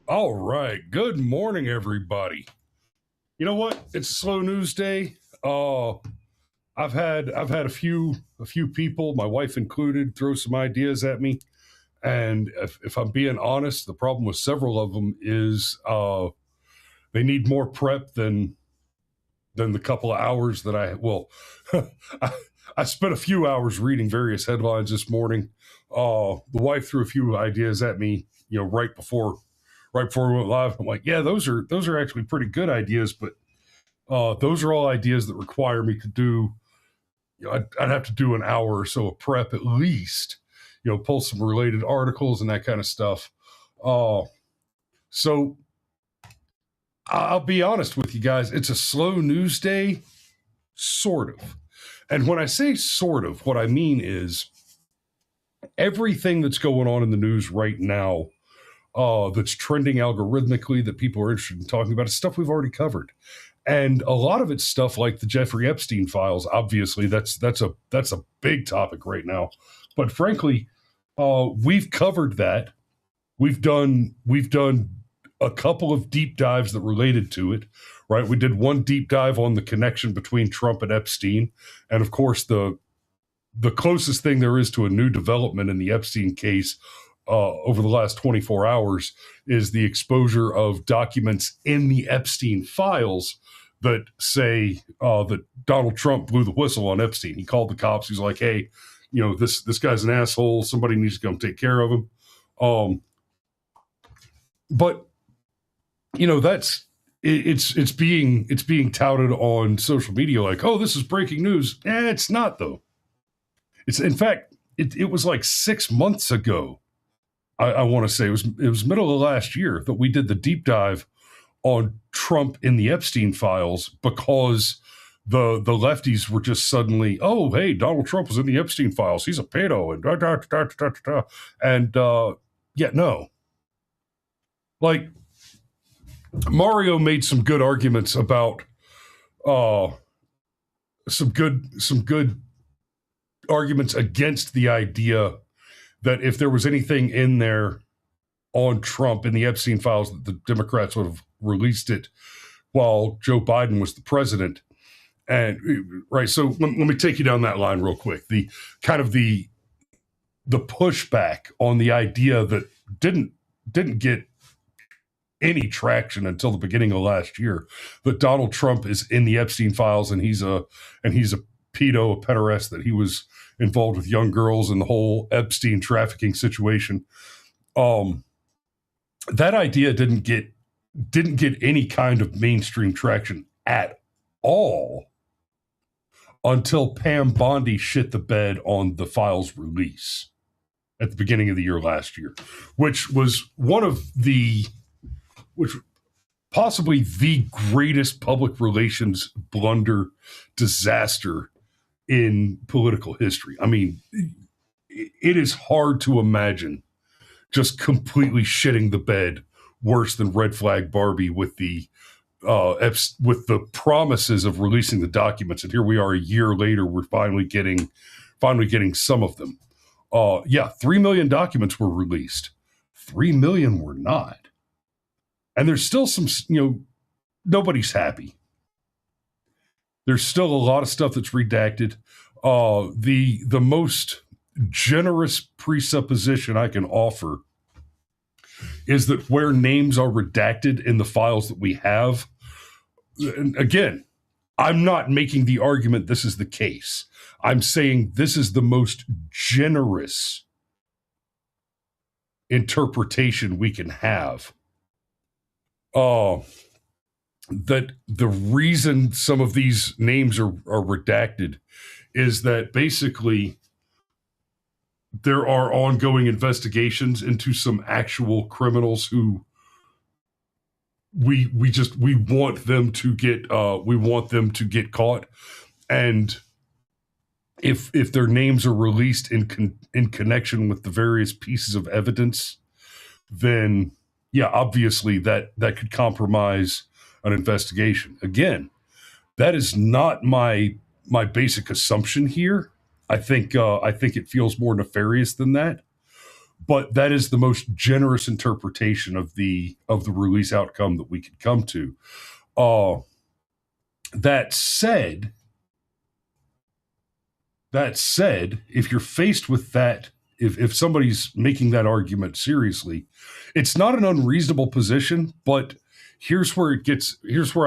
All right. Good morning, everybody. You know what? It's a slow news day. I've had a few people, my wife included, throw some ideas at me, and if I'm being honest, the problem with several of them is they need more prep than the couple of hours that I I spent a few hours reading various headlines this morning. The wife threw a few ideas at me, right before we went live. I'm like, yeah, those are actually pretty good ideas, but those are all ideas that require me to do. I'd have to do an hour or so of prep at least. Pull some related articles and that kind of stuff. Uh, so I'll be honest with you guys. It's a slow news day, sort of. And when I say sort of, what I mean is everything that's going on in the news right now, that's trending algorithmically that people are interested in talking about is stuff we've already covered. And a lot of it's stuff like the Jeffrey Epstein files. Obviously, that's a big topic right now. But frankly, we've covered that. We've done a couple of deep dives that related to it. Right, we did one deep dive on the connection between Trump and Epstein, and of course the closest thing there is to a new development in the Epstein case over the last 24 hours is the exposure of documents in the Epstein files that say that Donald Trump blew the whistle on Epstein. He called the cops. He's like, "Hey, this guy's an asshole. Somebody needs to come take care of him." Um, but that's it's being touted on social media like, "Oh, this is breaking news." It's not though. It's in fact it was like 6 months ago. I want to say it was middle of last year that we did the deep dive on Trump in the Epstein files because the lefties were just suddenly, oh, hey, Donald Trump was in the Epstein files. He's a pedo and yeah, no. Like Mario made some good arguments about uh some good arguments against the idea that if there was anything in there on Trump in the Epstein files, that the Democrats would have released it while Joe Biden was the president. And right, so let me take you down that line real quick. The kind of the pushback on the idea that didn't get any traction until the beginning of last year that Donald Trump is in the Epstein files and he's a pedo, a pederast, that he was involved with young girls in the whole Epstein trafficking situation. Um, that idea didn't get any kind of mainstream traction at all until Pam Bondi shit the bed on the files release at the beginning of the year last year, which was which possibly the greatest public relations blunder disaster in political history. I mean, it is hard to imagine just completely shitting the bed worse than Red Flag Barbie with the promises of releasing the documents, and here we are a year later. We're finally getting some of them. Yeah, 3 million documents were released. 3 million were not, and there's still some. Nobody's happy. There's still a lot of stuff that's redacted. The most generous presupposition I can offer is that where names are redacted in the files that we have, and again, I'm not making the argument this is the case. I'm saying this is the most generous interpretation we can have. That the reason some of these names are redacted is that basically there are ongoing investigations into some actual criminals who we want them to get caught, and if their names are released in connection with the various pieces of evidence, then yeah, obviously that could compromise an investigation. Again, that is not my basic assumption here. I think it feels more nefarious than that. but that is the most generous interpretation of the release outcome that we could come to. That said, if you're faced with that, if somebody's making that argument seriously, it's not an unreasonable position, but here's where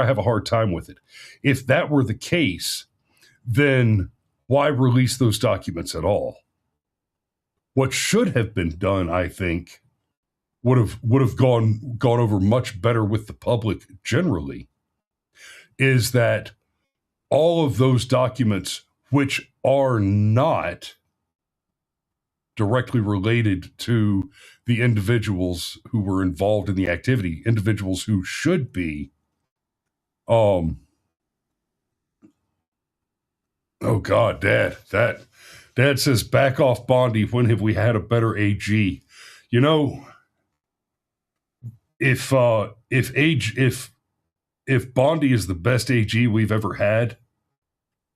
I have a hard time with it. If that were the case, then why release those documents at all? What should have been done, I think, would have gone over much better with the public generally, is that all of those documents which are not directly related to the individuals who were involved in the activity, individuals who should be, oh God, Dad says, back off Bondi. When have we had a better AG? You know, if Bondi is the best AG we've ever had,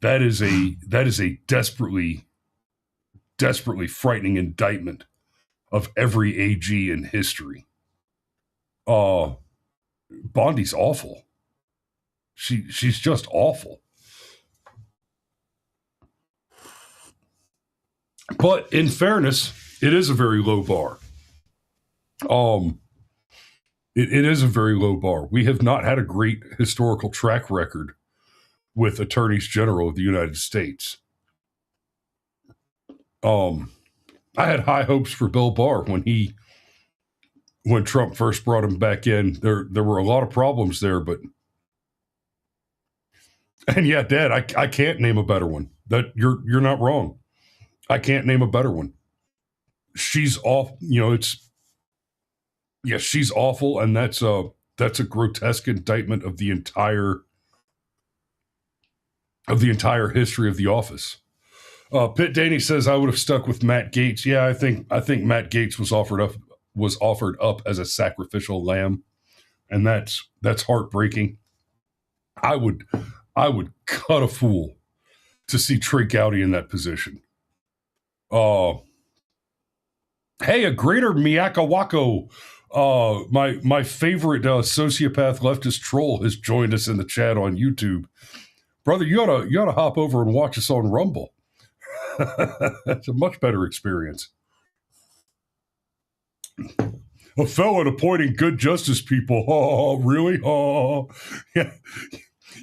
that is a desperately frightening indictment of every AG in history. Bondi's awful. She's just awful. But in fairness, it is a very low bar. It is a very low bar. We have not had a great historical track record with attorneys general of the United States. I had high hopes for Bill Barr when Trump first brought him back in. There were a lot of problems there, and yeah, Dad, I can't name a better one. That you're not wrong. I can't name a better one. She's off. She's awful, and that's a grotesque indictment of the entire history of the office. Pitt Daney says, I would have stuck with Matt Gaetz. Yeah, I think Matt Gaetz was offered up as a sacrificial lamb, and that's heartbreaking. I would cut a fool to see Trey Gowdy in that position. Hey, a greater Miyakawako, my favorite sociopath leftist troll has joined us in the chat on YouTube. Brother, you ought to hop over and watch us on Rumble. It's a much better experience. A felon appointing good justice people. Oh, really? Oh, yeah.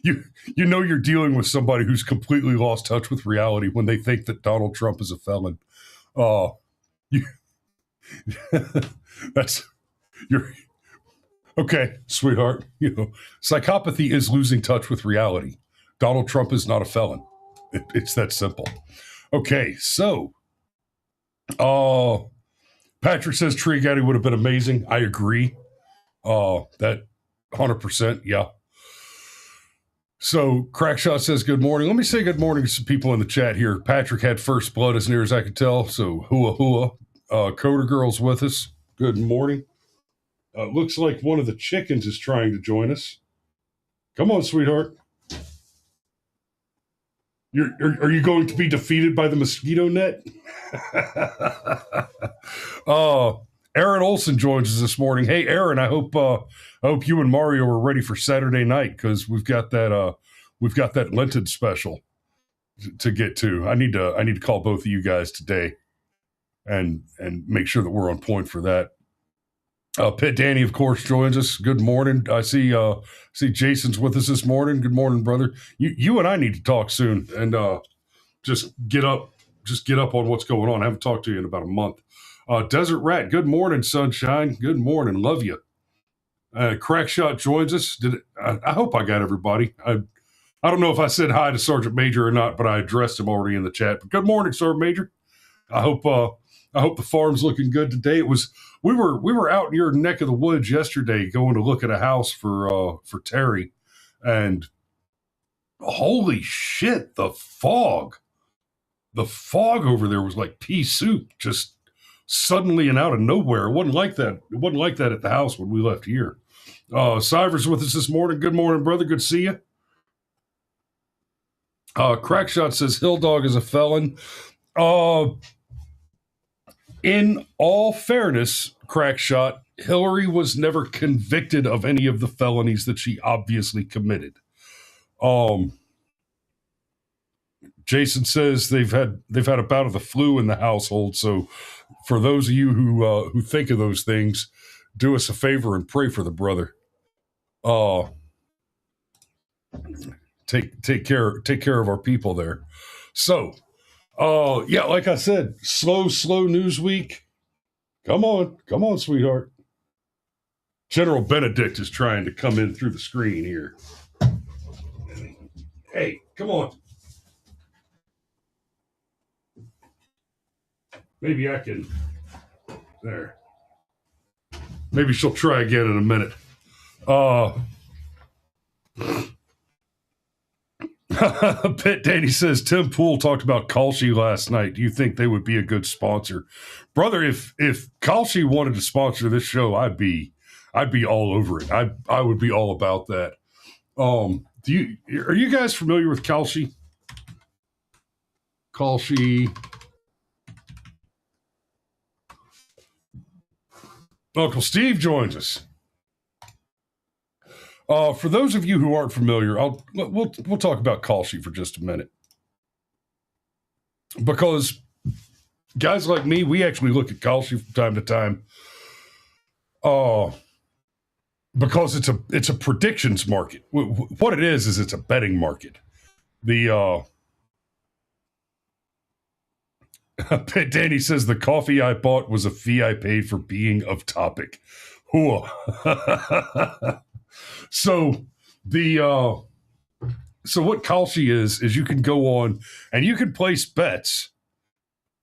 You know you're dealing with somebody who's completely lost touch with reality when they think that Donald Trump is a felon. You're okay, sweetheart. Psychopathy is losing touch with reality. Donald Trump is not a felon. It's that simple. Okay, so Patrick says Trey Gowdy would have been amazing. I agree. That 100%, yeah. So Crackshot says good morning. Let me say good morning to some people in the chat here. Patrick had first blood as near as I could tell. So hua. Coder Girl's with us. Good morning. Looks like one of the chickens is trying to join us. Come on, sweetheart. Are you going to be defeated by the mosquito net? Aaron Olson joins us this morning. Hey, Aaron, I hope you and Mario are ready for Saturday night, because we've got that Lenten special to get to. I need to call both of you guys today and make sure that we're on point for that. Pitt Danny, of course, joins us. Good morning. I see Jason's with us this morning. Good morning, brother. You and I need to talk soon and just get up on what's going on. I haven't talked to you in about a month. Desert Rat, good morning, sunshine. Good morning. Love you. Crackshot joins us. I hope I got everybody. I don't know if I said hi to Sergeant Major or not, but I addressed him already in the chat. But good morning, Sergeant Major. I hope the farm's looking good today. We were out in your neck of the woods yesterday going to look at a house for Terry, and holy shit, the fog over there was like pea soup, just suddenly and out of nowhere. It wasn't like that. It wasn't like that at the house when we left here. Cyver's with us this morning. Good morning, brother. Good to see you. Crackshot says Hill Dog is a felon. in all fairness, Crackshot, Hillary was never convicted of any of the felonies that she obviously committed. Jason says they've had a bout of the flu in the household. So, for those of you who think of those things, do us a favor and pray for the brother. Take care of our people there. So, yeah, like I said, slow news week. Come on, sweetheart. General Benedict is trying to come in through the screen here. Hey, come on. Maybe I can. There. Maybe she'll try again in a minute. Pitt Danny says Tim Pool talked about Kalshi last night. Do you think they would be a good sponsor? Brother, if Kalshi wanted to sponsor this show, I'd be all over it. I would be all about that. Are you guys familiar with Kalshi? Kalshi. Uncle Steve joins us. For those of you who aren't familiar, we'll talk about Kalshi for just a minute, because guys like me, we actually look at Kalshi from time to time, because it's a predictions market. What it is it's a betting market. Danny says the coffee I bought was a fee I paid for being of topic. So what Kalshi is you can go on and you can place bets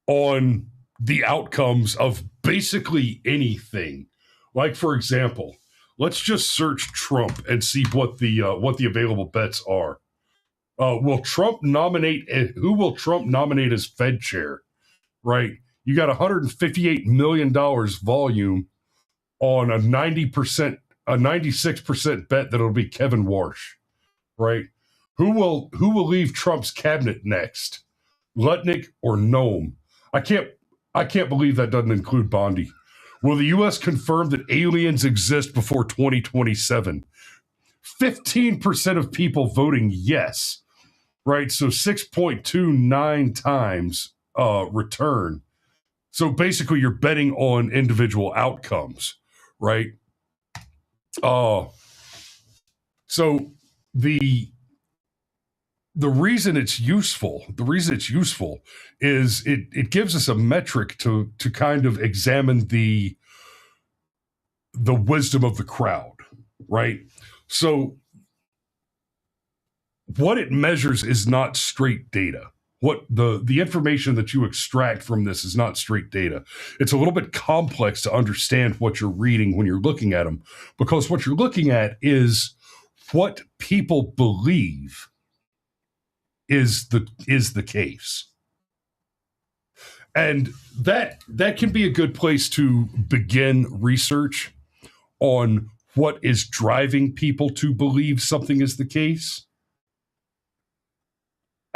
on the outcomes of basically anything. Like, for example, let's just search Trump and see what the available bets are. Who will Trump nominate as Fed chair? Right? You got $158 million volume on a 96% bet that it'll be Kevin Warsh, right? Who will leave Trump's cabinet next? Lutnick or Noem? I can't believe that doesn't include Bondi. Will the U.S. confirm that aliens exist before 2027? 15% of people voting yes, right? So 6.29 times return. So basically, you're betting on individual outcomes, right? So the reason it's useful is it gives us a metric to kind of examine the wisdom of the crowd, right? So what it measures is not straight data. What the information that you extract from this is not straight data. It's a little bit complex to understand what you're reading when you're looking at them, because what you're looking at is what people believe is the case. And that can be a good place to begin research on what is driving people to believe something is the case.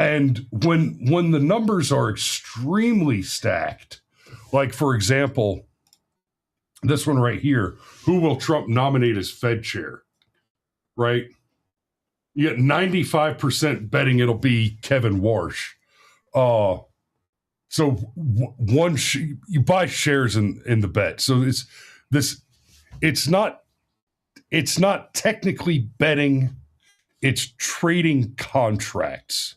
And when the numbers are extremely stacked, like, for example, this one right here, who will Trump nominate as Fed chair, right? You get 95% betting it'll be Kevin Warsh. So you buy shares in the bet. So it's not technically betting, it's trading contracts.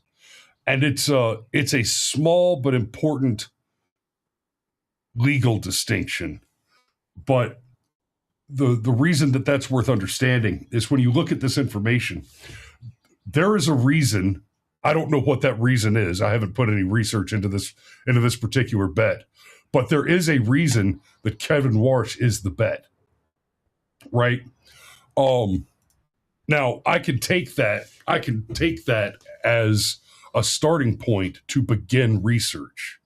And it's a small but important legal distinction. But the reason that that's worth understanding is when you look at this information, there is a reason. I don't know what that reason is. I haven't put any research into this particular bet, but there is a reason that Kevin Warsh is the bet, right? Now I can take that as a starting point to begin research.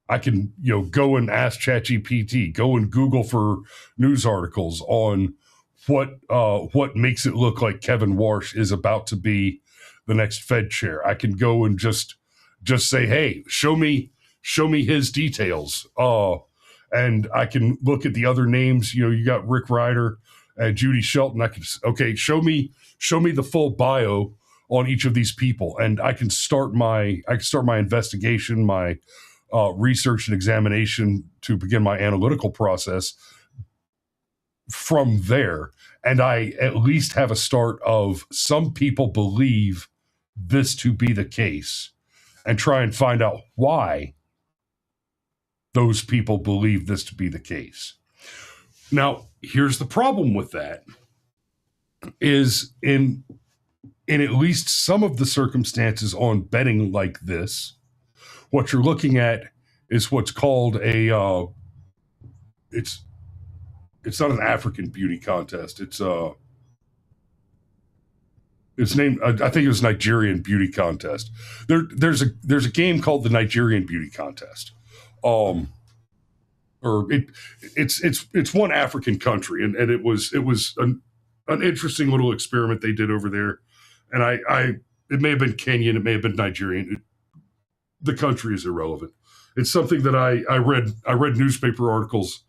I can, go and ask ChatGPT, go and Google for news articles on what makes it look like Kevin Warsh is about to be the next Fed chair. I can go and just say, hey, show me his details. and I can look at the other names. You got Rick Ryder and Judy Shelton. I can, okay, show me the full bio on each of these people, and I can start my investigation, my research and examination to begin my analytical process from there. And I at least have a start of some people believe this to be the case, and try and find out why those people believe this to be the case. Now, here's the problem with that is in at least some of the circumstances on betting like this, what you're looking at is what's called a it's not an African beauty contest. It's named, I think it was Nigerian beauty contest. There's a game called the Nigerian beauty contest. It's one African country, and it was an interesting little experiment they did over there. And it may have been Kenyan, it may have been Nigerian. The country is irrelevant. It's something that I read newspaper articles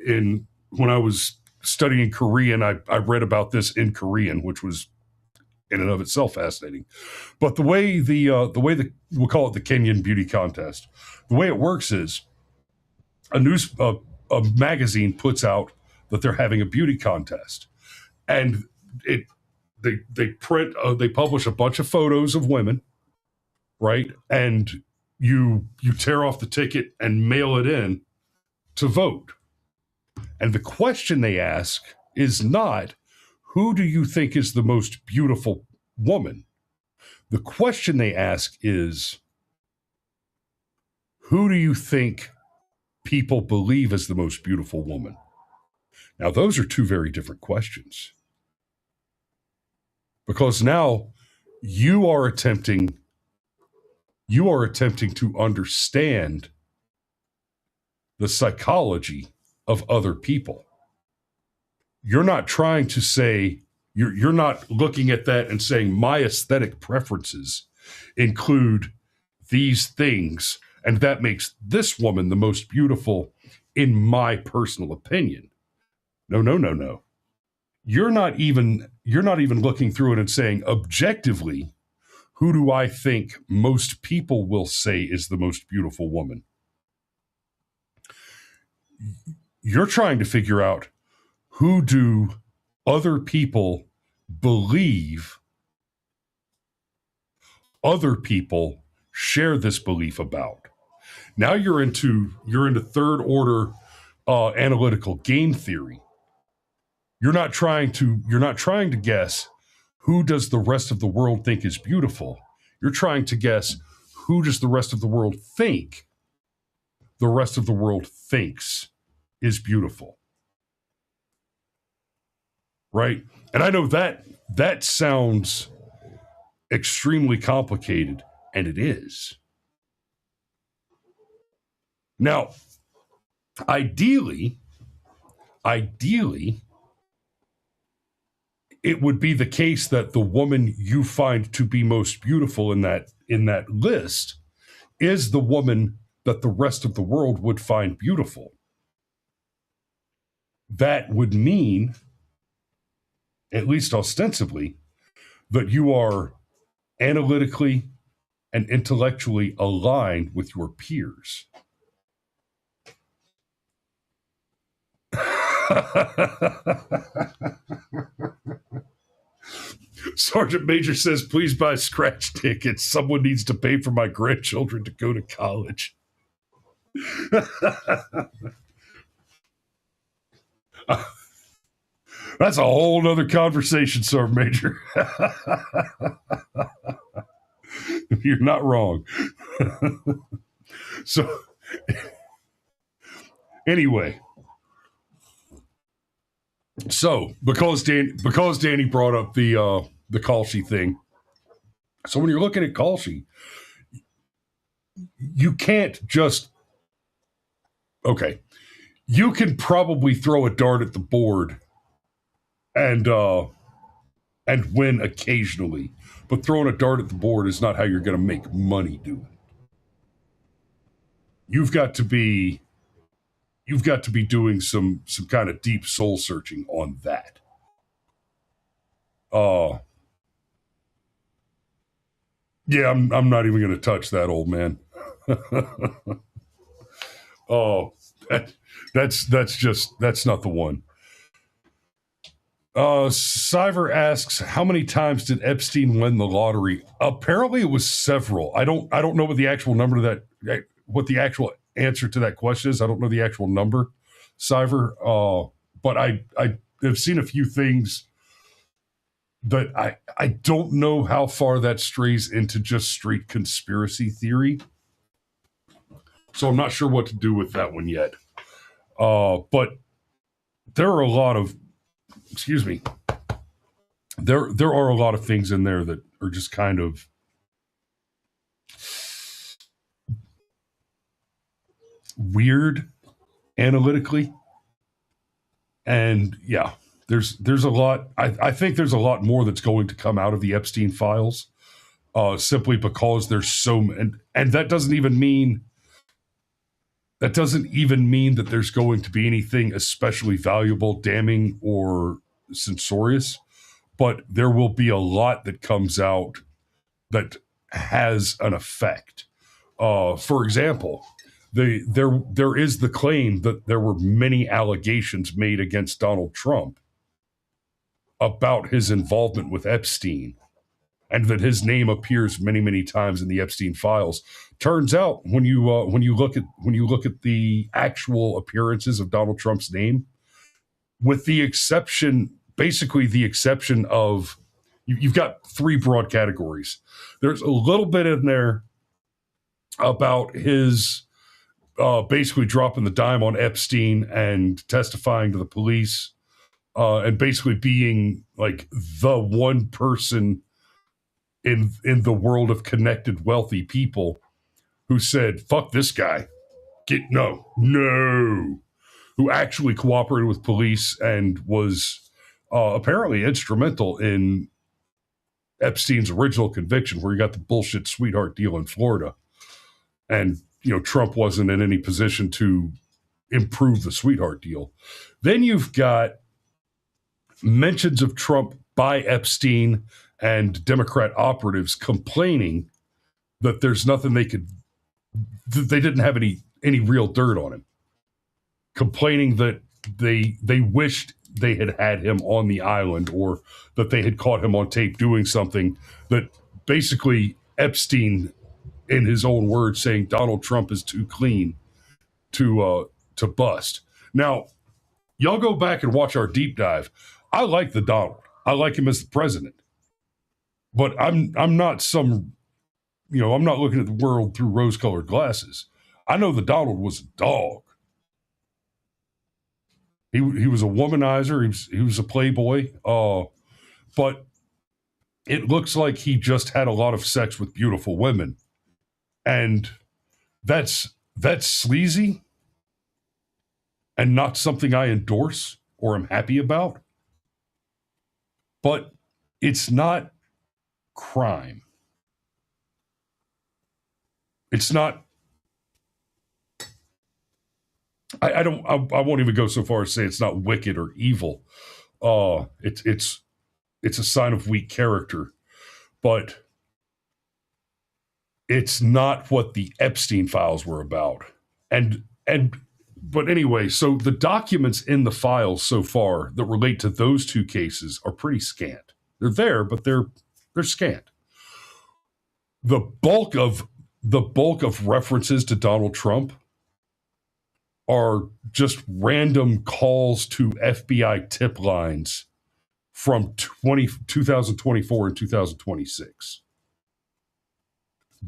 in when I was studying Korean. I read about this in Korean, which was in and of itself fascinating. But the way we'll call it the Kenyan beauty contest, the way it works is a magazine puts out that they're having a beauty contest, and they publish a bunch of photos of women, right? And you tear off the ticket and mail it in to vote. And the question they ask is not, who do you think is the most beautiful woman? The question they ask is, who do you think people believe is the most beautiful woman? Now, those are two very different questions. Because now you are attempting to understand the psychology of other people. You're not trying to say, you're not looking at that and saying my aesthetic preferences include these things, and that makes this woman the most beautiful in my personal opinion. No. You're not even looking through it and saying, objectively, who do I think most people will say is the most beautiful woman? You're trying to figure out, who do other people believe other people share this belief about? Now you're into third order analytical game theory. You're not trying to guess, who does the rest of the world think is beautiful. You're trying to guess, who does the rest of the world think the rest of the world thinks is beautiful. Right? And I know that sounds extremely complicated, and it is. Now, ideally, it would be the case that the woman you find to be most beautiful in that list is the woman that the rest of the world would find beautiful. That would mean, at least ostensibly, that you are analytically and intellectually aligned with your peers. Sergeant Major says, please buy scratch tickets. Someone needs to pay for my grandchildren to go to college. That's a whole nother conversation, Sergeant Major. You're not wrong. So, anyway. So, because Danny brought up the Kalshi thing, so when you're looking at Kalshi, you can't just, okay, you can probably throw a dart at the board and win occasionally, but throwing a dart at the board is not how you're going to make money doing it. You've got to be you've got to be doing some kind of deep soul searching on that. Yeah, I'm not even going to touch that, old man. Oh, that's not the one. Cyver asks, how many times did Epstein win the lottery? Apparently, it was several. I don't know what the actual number to that, what the actual answer to that question is. I don't know the actual number, Cyver. But I have seen a few things that I don't know how far that strays into just straight conspiracy theory. So I'm not sure what to do with that one yet. But there are a lot of, excuse me, there are a lot of things in there that are just kind of weird analytically. And yeah, there's a lot. I think there's a lot more that's going to come out of the Epstein files, simply because there's so, and that doesn't even mean that there's going to be anything especially valuable, damning, or censorious. But there will be a lot that comes out that has an effect. For example, there is the claim that there were many allegations made against Donald Trump about his involvement with Epstein, and that his name appears many times in the Epstein files. Turns out, when you look at the actual appearances of Donald Trump's name, with the exception of, you've got three broad categories. There's a little bit in there about his basically dropping the dime on Epstein and testifying to the police, and basically being like the one person in the world of connected wealthy people who said, fuck this guy. Who actually cooperated with police and was apparently instrumental in Epstein's original conviction, where he got the bullshit sweetheart deal in Florida. And, Trump wasn't in any position to improve the sweetheart deal. Then you've got mentions of Trump by Epstein and Democrat operatives complaining that there's nothing they didn't have any real dirt on him. Complaining that they wished they had him on the island, or that they had caught him on tape doing something that basically Epstein, in his own words, saying Donald Trump is too clean to bust. Now, y'all go back and watch our deep dive. I like the Donald. I like him as the president. But I'm not I'm not looking at the world through rose-colored glasses. I know the Donald was a dog. He was a womanizer. He was a playboy. But it looks like he just had a lot of sex with beautiful women, and that's sleazy and not something I endorse or am happy about. But it's not crime. It's not. I won't even go so far as to say it's not wicked or evil. It's a sign of weak character, but it's not what the Epstein files were about. But anyway, so the documents in the files so far that relate to those two cases are pretty scant. They're there, but they're scant. The bulk of references to Donald Trump are just random calls to FBI tip lines from 2024 and 2026.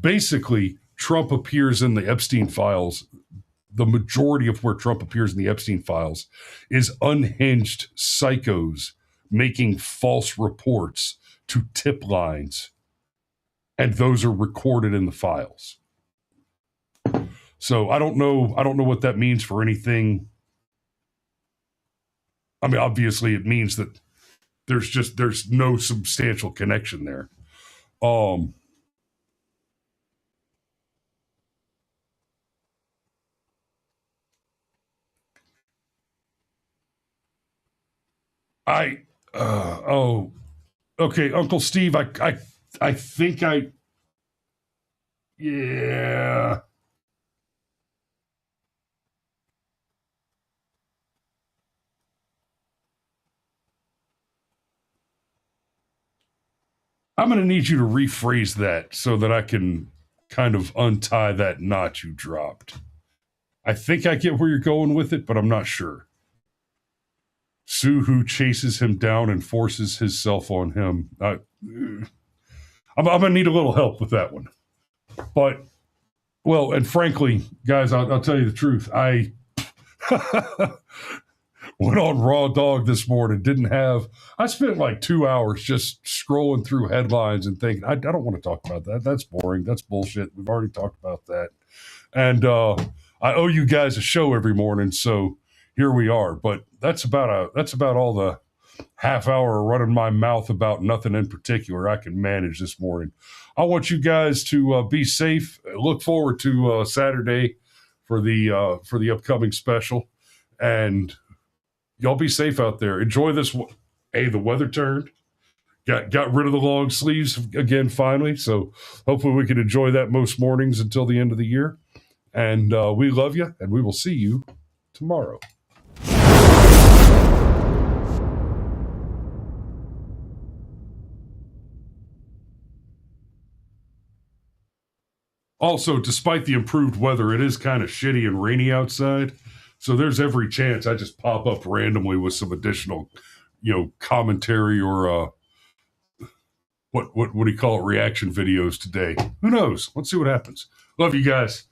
Basically, Trump appears in the Epstein files. The majority of where Trump appears in the Epstein files is unhinged psychos making false reports to tip lines, and those are recorded in the files. So I don't know what that means for anything. I mean, obviously it means that there's no substantial connection there. Oh, okay, Uncle Steve. I think yeah. I'm going to need you to rephrase that so that I can kind of untie that knot you dropped. I think I get where you're going with it, but I'm not sure. Suhu chases him down and forces himself on him. I'm going to need a little help with that one. But, well, and frankly, guys, I'll tell you the truth. I went on Raw Dog this morning, I spent like 2 hours just scrolling through headlines and thinking, I don't want to talk about that. That's boring. That's bullshit. We've already talked about that. And I owe you guys a show every morning, so here we are. But that's about all the half hour running my mouth about nothing in particular I can manage this morning. I want you guys to be safe. Look forward to Saturday for the upcoming special, and y'all be safe out there. Enjoy this. Hey, the weather turned. Got rid of the long sleeves again finally, so hopefully we can enjoy that most mornings until the end of the year. And we love you, and we will see you tomorrow. Also, despite the improved weather, it is kind of shitty and rainy outside. So there's every chance I just pop up randomly with some additional, commentary or what do you call it, reaction videos today. Who knows? Let's see what happens. Love you guys.